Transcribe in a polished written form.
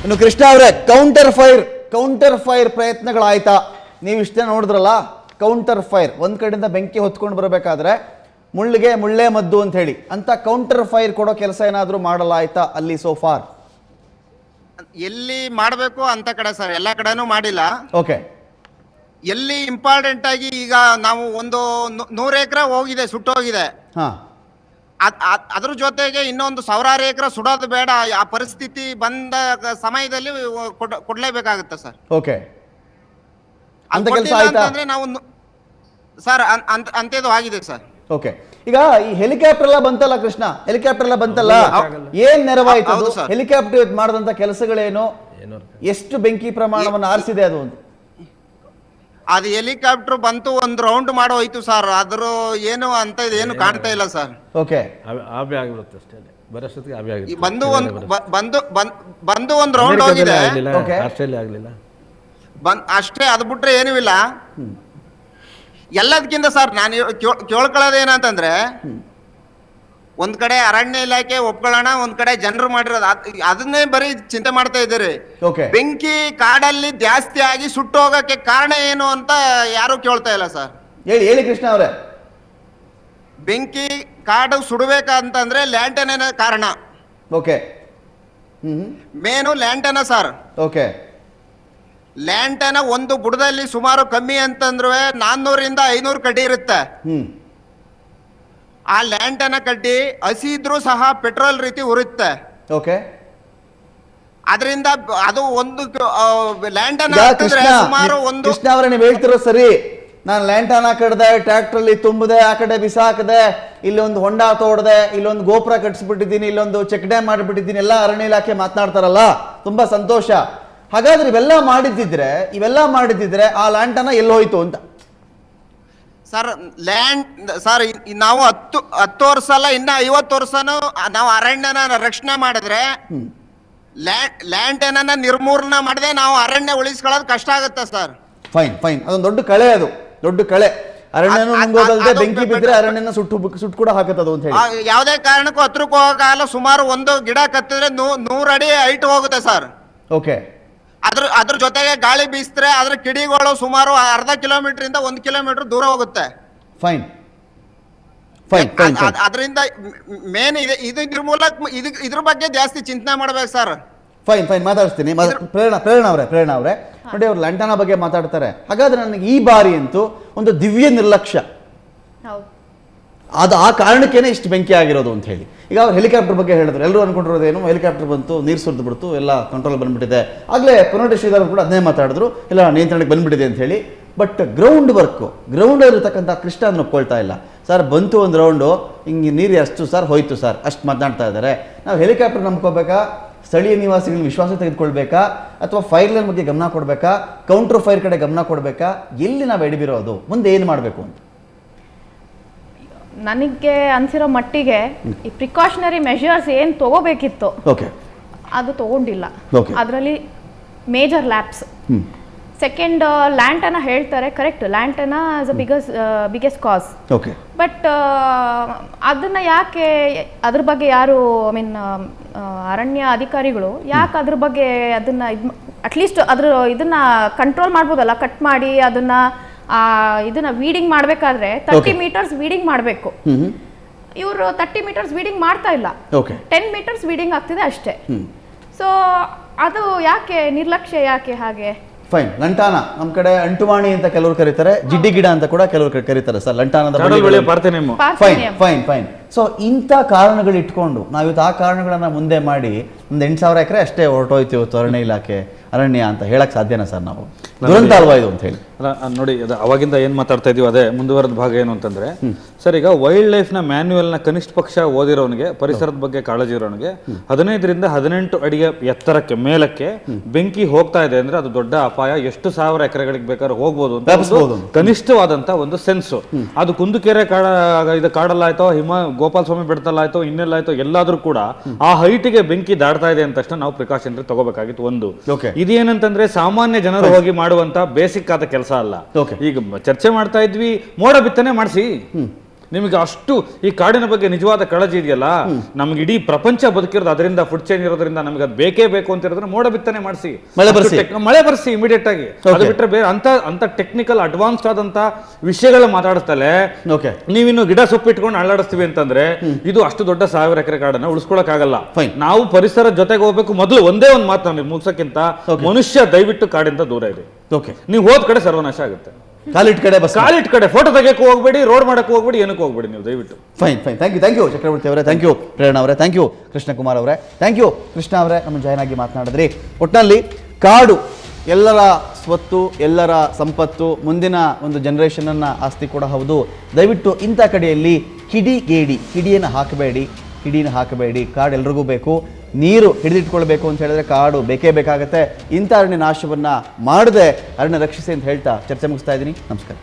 ಇನ್ನು ಕೃಷ್ಣ ಅವರೇ, counter fire ಪ್ರಯತ್ನಗಳಾಯ್ತಾ? ನೀವು ಇಷ್ಟೇ ನೋಡಿದ್ರಲ್ಲ, ಕೌಂಟರ್ ಫೈರ್ ಒಂದ್ ಕಡೆಯಿಂದ ಬೆಂಕಿ ಹೊತ್ಕೊಂಡು ಬರಬೇಕಾದ್ರೆ ಮುಳ್ಳಿಗೆ ಮುಳ್ಳೇ ಮದ್ದು ಅಂತ ಹೇಳಿ ಅಂತ ಕೌಂಟರ್ ಫೈರ್ ಕೊಡೋ ಕೆಲಸ ಏನಾದರೂ ಮಾಡಲಾಯ್ತಾ ಅಲ್ಲಿ ಸೋಫಾರ್? ಎಲ್ಲಿ ಮಾಡಬೇಕು ಅಂತ ಕಡೆ ಸರ್, ಎಲ್ಲ ಕಡೆನೂ ಮಾಡಿಲ್ಲ. ಓಕೆ. ಎಲ್ಲಿ ಇಂಪಾರ್ಟೆಂಟ್ ಆಗಿ ಈಗ ನಾವು ಒಂದು 100 ಎಕರೆ ಹೋಗಿದೆ, ಸುಟ್ಟೋಗಿದೆ. ಹಾ, ಅದ್ರ ಜೊತೆಗೆ ಇನ್ನೊಂದು 1000 ಎಕರೆ ಸುಡೋದು ಬೇಡ, ಆ ಪರಿಸ್ಥಿತಿ ಬಂದ ಸಮಯದಲ್ಲಿ ಕೊಡ್ಲೇಬೇಕಾಗುತ್ತೆ ಸರ್. ಓಕೆ. ಅಂತ ಕೆಲಸ ಆಯ್ತಾ ಅಂದ್ರೆ ನಾವು ಸರ್ ಅಂತ್ಯದು ಆಗಿದೆ ಸರ್. ಓಕೆ. ಈಗ ಈ ಹೆಲಿಕಾಪ್ಟರ್ ಎಲ್ಲ ಬಂತಲ್ಲ ಕೃಷ್ಣ, ಹೆಲಿಕಾಪ್ಟರ್ ಎಲ್ಲ ಬಂತಲ್ಲ, ಏನ್ ನೆರವಾಯ್ತು? ಹೆಲಿಕಾಪ್ಟರ್ ಮಾಡಿದಂತ ಕೆಲಸಗಳೇನು, ಎಷ್ಟು ಬೆಂಕಿ ಪ್ರಮಾಣವನ್ನು ಆರಿಸಿದೆ ಅದು? ಅದು ಹೆಲಿಕಾಪ್ಟರ್ ಬಂತು, ಒಂದು ರೌಂಡ್ ಮಾಡೋ ಹೋಯ್ತು ಸರ್. ಅದ್ರ ಏನು ಅಂತ ಏನು ಕಾಣ್ತಾ ಇಲ್ಲ ಸರ್. ಓಕೆ. ಆಬೆ ಆಗಿರುತ್ತೆ ಅಷ್ಟೇ, ಬರೋಷ್ಟೊತ್ತಿಗೆ ಆಬೆ ಆಗಿದೆ. ಬಂದು ಒಂದು ರೌಂಡ್ ಹೋಗಿದೆ, ಆಸ್ಟ್ರೇಲಿಯಾ ಆಗಲಿಲ್ಲ ಅಷ್ಟೇ. ಅದು ಬಿಟ್ರೆ ಏನೂ ಇಲ್ಲ. ಎಲ್ಲದಕ್ಕಿಂತ ಸರ್ ನಾನು ಕೇಳ್ಕೊಳ್ಳೋದೇನಂತಂದ್ರೆ, ಒಂದ್ ಕಡೆ ಅರಣ್ಯ ಇಲಾಖೆ ಒಪ್ಕೊಳ್ಳೋಣ, ಒಂದ್ ಕಡೆ ಜನರು ಮಾಡಿರೋದು ಅದನ್ನೇ ಬರೀ ಚಿಂತೆ ಮಾಡ್ತಾ ಇದ್ದೀರಿ. ಬೆಂಕಿ ಕಾಡಲ್ಲಿ ಜಾಸ್ತಿ ಆಗಿ ಸುಟ್ಟೋಗಕ್ಕೆ ಕಾರಣ ಏನು ಅಂತ ಯಾರು ಕೇಳ್ತಾ ಇಲ್ಲ ಸರ್. ಹೇಳಿ ಕೃಷ್ಣ ಅವರೇ. ಬೆಂಕಿ ಕಾಡು ಸುಡಬೇಕಂತಂದ್ರೆ ಲ್ಯಾಂಟನ ಕಾರಣ. Okay. Main lantana sir. Okay. Lantana ಒಂದು ಬುಡದಲ್ಲಿ ಸುಮಾರು ಕಮ್ಮಿ ಅಂತಂದ್ರೆ 400 - 500 ಕಡ್ಡಿ ಇರುತ್ತೆ. ಆ ಲ್ಯಾಂಟನ ಕಡ್ಡಿ ಹಸಿ ಇದ್ರೂ ಸಹ ಪೆಟ್ರೋಲ್ ರೀತಿ ಉರುತ್ತೆ. ಓಕೆ. ಅದರಿಂದ ಅದು ಒಂದು ಲ್ಯಾಂಟನ ಸುಮಾರು ಒಂದು. ಕೃಷ್ಣ ಅವರೇ, ನೀವು ಹೇಳ್ತಿರೋ ಸರಿ. ನಾನು ಲ್ಯಾಂಟನ ಕಡ್ದೆ, ಟ್ರ್ಯಾಕ್ಟರ್ ಅಲ್ಲಿ ತುಂಬದೆ, ಆ ಕಡೆ ಬಿಸಾಕದೆ, ಇಲ್ಲೊಂದು ಹೊಂಡ ತೋಡದೆ, ಇಲ್ಲೊಂದು ಗೋಪುರ ಕಟ್ಸ್ಬಿಟ್ಟಿದ್ದೀನಿ, ಇಲ್ಲೊಂದು ಚೆಕ್ ಡ್ಯಾಮ್ ಮಾಡಿಬಿಟ್ಟಿದ್ದೀನಿ, ಎಲ್ಲ ಅರಣ್ಯ ಇಲಾಖೆ ಮಾತನಾಡ್ತಾರಲ್ಲ, ತುಂಬಾ ಸಂತೋಷ. ಹಾಗಾದ್ರೆ ಇವೆಲ್ಲ ಮಾಡಿದ್ದಿದ್ರೆ ಆ ಲ್ಯಾಂಟನ ಎಲ್ಲೋಯ್ತು ಅಂತ ಸರ್. ನಾವು 10 ವರ್ಷ ಅಲ್ಲ, ಇನ್ನ 50 ವರ್ಷನೂ ನಾವು ಅರಣ್ಯನ ರಕ್ಷಣೆ ಮಾಡಿದ್ರೆ, ಲ್ಯಾಂಟನ ನಿರ್ಮೂಲನೆ ಮಾಡದೆ ನಾವು ಅರಣ್ಯ ಉಳಿಸ್ಕೊಳ್ಳೋದು ಕಷ್ಟ ಆಗುತ್ತೆ ಸರ್. ಫೈನ್. ಅದೊಂದು ದೊಡ್ಡ ಕಳೆ. ಅರಣ್ಯನ ಮುಂಗೋದಲ್ದೆ ಬೆಂಕಿ ಬಿದ್ರೆ ಅರಣ್ಯನ ಸುಟ್ಟು ಕೂಡ ಹಾಕತ್ತದು ಅಂತ ಹೇಳಿ. ಯಾವುದೇ ಕಾರಣಕ್ಕೂ ಹತ್ರಕ್ಕೂ ಹೋಗಲ್ಲ. ಸುಮಾರು ಒಂದು ಗಿಡ ಕತ್ತಿದ್ರೆ 100 ಅಡಿ ಹೈಟ್ ಹೋಗುತ್ತೆ ಸರ್. ಓಕೆ. ಅದ್ರ ಜೊತೆಗೆ ಗಾಳಿ ಬೀಸಿದ್ರೆ ಅದ್ರ ಕಿಡಿಗಳು ಸುಮಾರು 1/2 ಕಿಲೋಮೀಟರ್ ಇಂದ 1 ಕಿಲೋಮೀಟರ್ ದೂರ ಹೋಗುತ್ತೆ. ಫೈನ್. ಅದರಿಂದ ಮೇನ್ ಇದು ನಿರ್ಮೂಲಕ, ಇದ್ರ ಬಗ್ಗೆ ಜಾಸ್ತಿ ಚಿಂತನೆ ಮಾಡ್ಬೇಕು ಸರ್. ಫೈನ್ ಮಾತಾಡ್ತೀನಿ. ಪ್ರೇರಣಾ ಅವರೇ ನೋಡಿ, ಅವ್ರು ಲ್ಯಾಂಟನ ಬಗ್ಗೆ ಮಾತಾಡ್ತಾರೆ. ಹಾಗಾದ್ರೆ ನನಗೆ ಈ ಬಾರಿ ಅಂತೂ ಒಂದು ದಿವ್ಯ ನಿರ್ಲಕ್ಷ್ಯ, ಅದು ಆ ಕಾರಣಕ್ಕೇನೆ ಇಷ್ಟು ಬೆಂಕಿ ಆಗಿರೋದು ಅಂತ ಹೇಳಿ. ಈಗ ಅವ್ರು ಹೆಲಿಕಾಪ್ಟರ್ ಬಗ್ಗೆ ಹೇಳಿದ್ರು, ಎಲ್ಲರೂ ಅನ್ಕೊಂಡಿರೋದೇನು, ಹೆಲಿಕಾಪ್ಟರ್ ಬಂತು, ನೀರು ಸುರಿದು ಬಿಡ್ತು, ಎಲ್ಲ ಕಂಟ್ರೋಲ್ ಬಂದ್ಬಿಟ್ಟಿದೆ. ಆಗಲೇ ಪುನರ್ ಶ್ರೀಧರ್ ಕೂಡ ಅದನ್ನೇ ಮಾತಾಡಿದ್ರು, ಎಲ್ಲ ನಿಯಂತ್ರಣಕ್ಕೆ ಬಂದ್ಬಿಟ್ಟಿದೆ ಅಂತ ಹೇಳಿ. ಬಟ್ ಗ್ರೌಂಡ್ ಇರತಕ್ಕಂಥ ಕೃಷ್ಣ ಅದನ್ನು ಒಪ್ಕೊಳ್ತಾ ಇಲ್ಲ. ಸರ್, ಬಂತು ಒಂದು ರೌಂಡು, ಹಿಂಗೆ ನೀರು ಎಷ್ಟು ಸರ್ ಹೋಯ್ತು ಸರ್, ಅಷ್ಟು ಮಾತನಾಡ್ತಾ ಇದ್ದಾರೆ. ನಾವು ಹೆಲಿಕಾಪ್ಟರ್ ನಂಬ್ಕೋಬೇಕಾ, ಸ್ಥಳೀಯ ನಿವಾಸಿಗಳ ವಿಶ್ವಾಸ ತೆಗೆದುಕೊಳ್ಬೇಕಾ, ಅಥವಾ ಫೈರ್ ಲೈನ್ ಬಗ್ಗೆ ಗಮನ ಕೊಡಬೇಕಾ, ಕೌಂಟರ್ ಫೈರ್ ಕಡೆ ಗಮನ ಕೊಡಬೇಕಾ, ಎಲ್ಲಿ ನಾವು ಎಡಬಿರೋದು, ಮುಂದೆ ಏನು ಮಾಡಬೇಕು ಅಂತ ನನಗೆ ಅನ್ಸಿರೋ ಮಟ್ಟಿಗೆ ಈ ಪ್ರಿಕಾಷನರಿ ಮೆಷರ್ಸ್ ಏನು ತಗೋಬೇಕಿತ್ತು ಅದು ತಗೊಂಡಿಲ್ಲ. ಅದರಲ್ಲಿ ಮೇಜರ್ ಲ್ಯಾಪ್ಸ್. ಸೆಕೆಂಡ್, ಲ್ಯಾಂಟನ ಹೇಳ್ತಾರೆ, correct, lantana is a biggest cause. But ಅದನ್ನ ಯಾಕೆ, ಅದ್ರ ಬಗ್ಗೆ ಯಾರು, ಅರಣ್ಯ ಅಧಿಕಾರಿಗಳು ಯಾಕೆ ಅದ್ರ ಬಗ್ಗೆ ಅದನ್ನ ಅಟ್ಲೀಸ್ಟ್ ಇದನ್ನ ಕಂಟ್ರೋಲ್ ಮಾಡ್ಬೋದಲ್ಲ, ಕಟ್ ಮಾಡಿ ಇದನ್ನ ವೀಡಿಂಗ್ ಮಾಡ್ಬೇಕಾದ್ರೆ 30 ಮೀಟರ್ಸ್ ವೀಡಿಂಗ್ ಮಾಡಬೇಕು. ಇವರು 30 ಮೀಟರ್ಸ್ ವೀಡಿಂಗ್ ಮಾಡ್ತಾ ಇಲ್ಲ, 10 ಮೀಟರ್ಸ್ ವೀಡಿಂಗ್ ಆಗ್ತಿದೆ ಅಷ್ಟೇ. ಸೊ ಅದು ಯಾಕೆ ನಿರ್ಲಕ್ಷ್ಯ, ಯಾಕೆ ಹಾಗೆ? ಫೈನ್. ಲಂಟಾನ ನಮ್ಮ ಕಡೆ ಅಂಟುವಾಣಿ ಅಂತ ಕೆಲವರು ಕರೀತಾರೆ, ಜಿಡ್ಡಿ ಗಿಡ ಅಂತ ಕೂಡ ಕೆಲವರು ಕರೀತಾರೆ ಸರ್. ಲಂಟಾನದ ಫೈನ್. ಸೊ ಇಂಥ ಕಾರಣಗಳು ಇಟ್ಕೊಂಡು ನಾವಿವತ್ತು ಆ ಕಾರಣಗಳನ್ನ ಮುಂದೆ ಮಾಡಿ ಒಂದು 8,000 ಎಕರೆ ಅಷ್ಟೇ ಹೊರಟೋಯ್ತು ಇವತ್ತು ಅರಣ್ಯ ಅಂತ ಹೇಳಕ್ ಸಾಧ್ಯನಾ ಸರ್? ನಾವು ದುರಂತ ಅಲ್ವಾ ಇದು ಅಂತ ಹೇಳಿ. ನೋಡಿ, ಅವಾಗಿಂದ ಏನ್ ಮಾತಾಡ್ತಾ ಇದೀವಿ ಅದೇ ಮುಂದುವರೆದ ಭಾಗ ಏನು ಅಂತಂದ್ರೆ ಸರ್, ಈಗ ವೈಲ್ಡ್ ಲೈಫ್ ನ ಮ್ಯಾನ್ಯುಯಲ್ ನ ಕನಿಷ್ಠ ಪಕ್ಷ ಓದಿರೋನಿಗೆ, ಪರಿಸರದ ಬಗ್ಗೆ ಕಾಳಜಿ ಇರೋನಿಗೆ 15 ರಿಂದ 18 ಅಡಿಗೆ ಎತ್ತರಕ್ಕೆ ಮೇಲಕ್ಕೆ ಬೆಂಕಿ ಹೋಗ್ತಾ ಇದೆ ಅಂದ್ರೆ ಅದು ದೊಡ್ಡ ಅಪಾಯ. ಎಷ್ಟು 1000 ಎಕರೆಗಳಿಗೆ ಬೇಕಾದ್ರೆ ಹೋಗ್ಬೋದು ಅಂತ ಕನಿಷ್ಠವಾದಂತ ಒಂದು ಸೆನ್ಸು. ಅದು ಕುಂದುಕೆರೆ ಕಾಡಲ್ಲಾಯ್ತೋ, ಗೋಪಾಲ ಸ್ವಾಮಿ ಬೆಟ್ಟದಲ್ಲಾಯ್ತೋ, ಇನ್ನೆಲ್ಲಾಯ್ತೋ, ಎಲ್ಲಾದ್ರೂ ಕೂಡ ಆ ಹೈಟ್ಗೆ ಬೆಂಕಿ ದಾಡ್ತಾ ಇದೆ ಅಂತ ತಕ್ಷಣ ನಾವು ಪ್ರಿಕಾಷನರಿ ತಗೋಬೇಕಾಗಿತ್ತು. ಒಂದು ಇದೇನಂತಂದ್ರೆ ಸಾಮಾನ್ಯ ಜನರು ಹೋಗಿ ಮಾಡುವಂತ ಬೇಸಿಕ್ ಆದ ಕೆಲಸ ಅಲ್ಲ. ಈಗ ಚರ್ಚೆ ಮಾಡ್ತಾ ಇದ್ವಿ, ಮೋಡ ಬಿತ್ತನೆ ಮಾಡಿಸಿ, ನಿಮಗೆ ಅಷ್ಟು ಈ ಕಾಡಿನ ಬಗ್ಗೆ ನಿಜವಾದ ಕಾಳಜಿ ಇದೆಯಲ್ಲ, ನಮ್ಗೆ ಇಡೀ ಪ್ರಪಂಚ ಬದುಕಿರೋದು ಅದರಿಂದ, ಫುಡ್ ಚೈನ್ ಇರೋದ್ರಿಂದ ನಮಗೆ ಅದು ಬೇಕೇ ಬೇಕು ಅಂತ ಹೇಳಿದ್ರೆ ಮೋಡ ಬಿತ್ತನೆ ಮಾಡಿಸಿ, ಮಳೆ ಬರ್ಸಿ ಇಮಿಡಿಯೇಟ್ ಆಗಿ. ಅದು ಬಿಟ್ಟರೆ ಬೇರೆ ಅಂತ ಟೆಕ್ನಿಕಲ್ ಅಡ್ವಾನ್ಸ್ಡ್ ಆದಂತ ವಿಷಯಗಳ ಮಾತಾಡಿಸ್ತಲೆ ನೀವಿನ್ನು ಗಿಡ ಸೊಪ್ಪು ಇಟ್ಕೊಂಡು ಅಳ್ಳಾಡಿಸ್ತೀವಿ ಅಂತಂದ್ರೆ ಇದು ಅಷ್ಟು ದೊಡ್ಡ 1000 ಎಕರೆ ಕಾಡನ್ನ ಉಳಿಸ್ಕೊಳಕ್ ಆಗಲ್ಲ. ನಾವು ಪರಿಸರ ಜೊತೆಗೆ ಹೋಗ್ಬೇಕು. ಮೊದಲು ಒಂದೇ ಒಂದು ಮಾತು ನಾನು ಮುಗಿಸಕ್ಕಿಂತ, ಮನುಷ್ಯ ದಯವಿಟ್ಟು ಕಾಡಿಂದ ದೂರ ಇದೆ. ನೀವು ಹೋದ್ ಕಡೆ ಸರ್ವನಾಶ ಆಗುತ್ತೆ. ಕಾಲಿಟ್ ಕಡೆ ಫೋಟೋ ತೆಗೆಯಕ್ಕೆ ಹೋಗ್ಬೇಡಿ, ರೋಡ್ ಮಾಡಕ್ಕೆ ಹೋಗ್ಬೇಡಿ, ಏನಕ್ಕೆ ಹೋಗ್ಬೇಡಿ ನೀವು ದಯವಿಟ್ಟು. ಫೈನ್ ಥ್ಯಾಂಕ್ ಯು ಚಕ್ರವರ್ತಿ ಅವರೇ, ಥ್ಯಾಂಕ್ ಯು ಪ್ರೇರಣಾ ಅವರೇ, ಥ್ಯಾಂಕ್ ಯು ಕೃಷ್ಣಕುಮಾರ್ ಅವರೇ, ಥ್ಯಾಂಕ್ ಯು ಕೃಷ್ಣ ಅವರೇ, ನಮ್ಮ ಜಾಯ್ನ್ ಆಗಿ ಮಾತನಾಡಿದ್ರಿ. ಒಟ್ಟಿನಲ್ಲಿ ಕಾಡು ಎಲ್ಲರ ಸ್ವತ್ತು, ಎಲ್ಲರ ಸಂಪತ್ತು, ಮುಂದಿನ ಒಂದು ಜನರೇಷನ್ನ ಆಸ್ತಿ ಕೂಡ ಹೌದು. ದಯವಿಟ್ಟು ಇಂಥ ಕಡೆಯಲ್ಲಿ ಕಿಡಿಯನ್ನು ಹಾಕಬೇಡಿ. ಕಾಡು ಎಲ್ರಿಗೂ ಬೇಕು. ನೀರು ಹಿಡಿದಿಟ್ಕೊಳ್ಬೇಕು ಅಂತ ಹೇಳಿದ್ರೆ ಕಾಡು ಬೇಕೇ ಬೇಕಾಗುತ್ತೆ. ಇಂಥ ಅರಣ್ಯ ನಾಶವನ್ನು ಮಾಡದೆ ಅರಣ್ಯ ರಕ್ಷಿಸಿ ಅಂತ ಹೇಳ್ತಾ ಚರ್ಚೆ ಮುಗಿಸ್ತಾ ಇದ್ದೀನಿ. ನಮಸ್ಕಾರ.